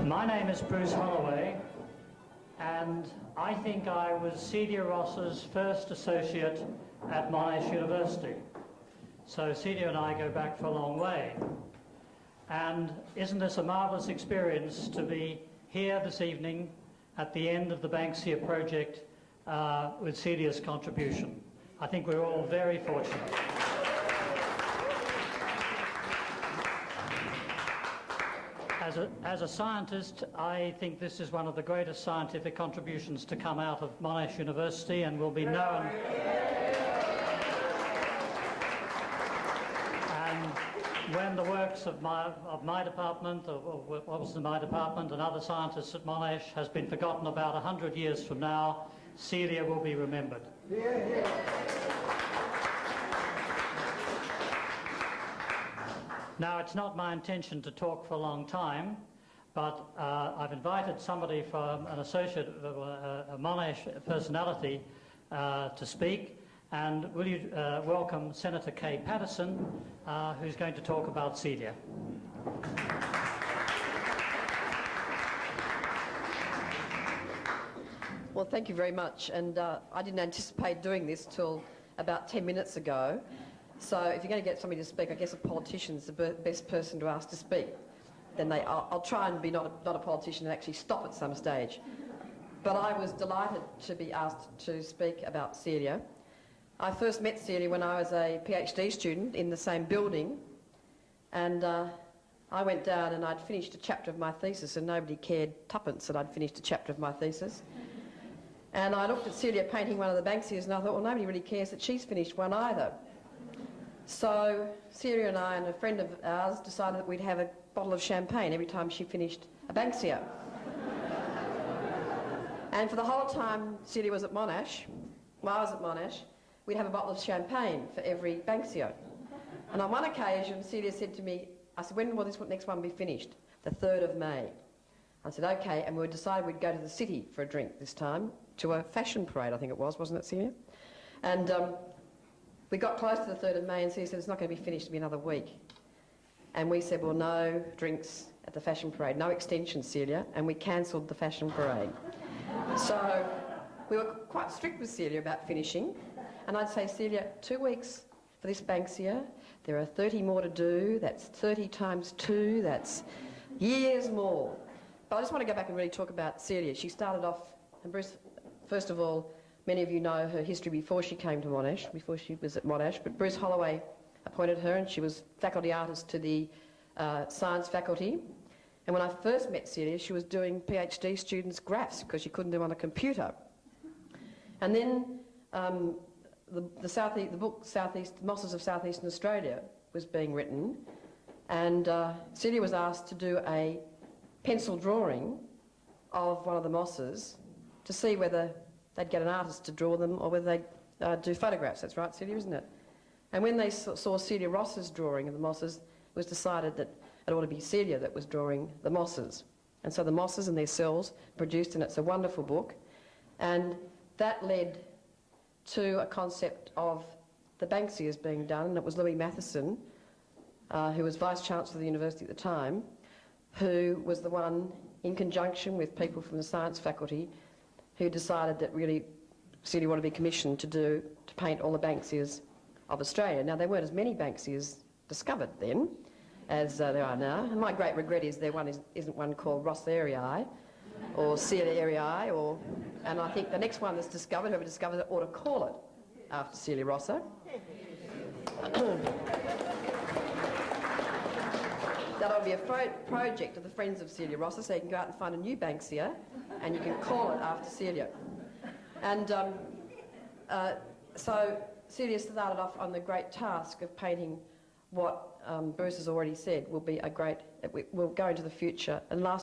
My name is Bruce Holloway, and I think I was Celia Ross's first associate at Monash University. So Celia and I go back for a long way. And isn't this a marvellous experience to be here this evening at the end of the Banksia project with Celia's contribution? I think we're all very fortunate. As a scientist, I think this is one of the greatest scientific contributions to come out of Monash University and will be known. And when the works of my department, or what was my department, and other scientists at Monash has been forgotten about 100 years from now, Celia will be remembered. Now, it's not my intention to talk for a long time, but I've invited somebody from an associate, a Monash personality, to speak. And will you welcome Senator Kay Patterson, who's going to talk about Celia. Well, thank you very much. And I didn't anticipate doing this till about 10 minutes ago. So if you're going to get somebody to speak, I guess a politician's the best person to ask to speak. Then I'll try and be not a politician and actually stop at some stage. But I was delighted to be asked to speak about Celia. I first met Celia when I was a PhD student in the same building, and I went down and I'd finished a chapter of my thesis, and nobody cared tuppence that I'd finished a chapter of my thesis. And I looked at Celia painting one of the Banksias, and I thought, well, nobody really cares that she's finished one either. So Celia and I and a friend of ours decided that we'd have a bottle of champagne every time she finished a Banksia. And for the whole time Celia was at Monash, while I was at Monash, we'd have a bottle of champagne for every Banksia. And on one occasion, Celia said to me, I said, when will this next one be finished? The 3rd of May. I said, okay, and we decided we'd go to the city for a drink this time, to a fashion parade, I think it was, wasn't it, Celia? And we got close to the 3rd of May and Celia said, it's not going to be finished, it'll be another week. And we said, well, no drinks at the fashion parade, no extensions, Celia, and we cancelled the fashion parade. So we were quite strict with Celia about finishing, and I'd say, Celia, 2 weeks for this Banksia, there are 30 more to do, that's 30 times 2, that's years more. But I just want to go back and really talk about Celia. She started off, and Bruce, first of all, many of you know her history before she came to Monash, before she was at Monash, but Bruce Holloway appointed her, and she was faculty artist to the science faculty. And when I first met Celia, she was doing PhD students' graphs because she couldn't do them on a computer. And then the book Mosses of Southeastern Australia was being written, and Celia was asked to do a pencil drawing of one of the mosses to see whether they'd get an artist to draw them or whether they'd do photographs. That's right, Celia, isn't it? And when they saw Celia Ross's drawing of the mosses, it was decided that it ought to be Celia that was drawing the mosses. And so the mosses and their cells produced, and it's a wonderful book. And that led to a concept of the Banksias being done, and it was Louis Matheson, who was Vice-Chancellor of the university at the time, who was the one, in conjunction with people from the science faculty, who decided that really Celia wanted to be commissioned to paint all the Banksias of Australia. Now, there weren't as many Banksias discovered then as there are now. And my great regret is there isn't one called Ross Arii or Celia Arii, and I think the next one that's discovered, whoever discovered it, ought to call it after Celia Rossa. That'll be a project of the Friends of Celia Rossa, so you can go out and find a new Banksia and you can call it after Celia. And so Celia started off on the great task of painting what Bruce has already said will be will go into the future. And last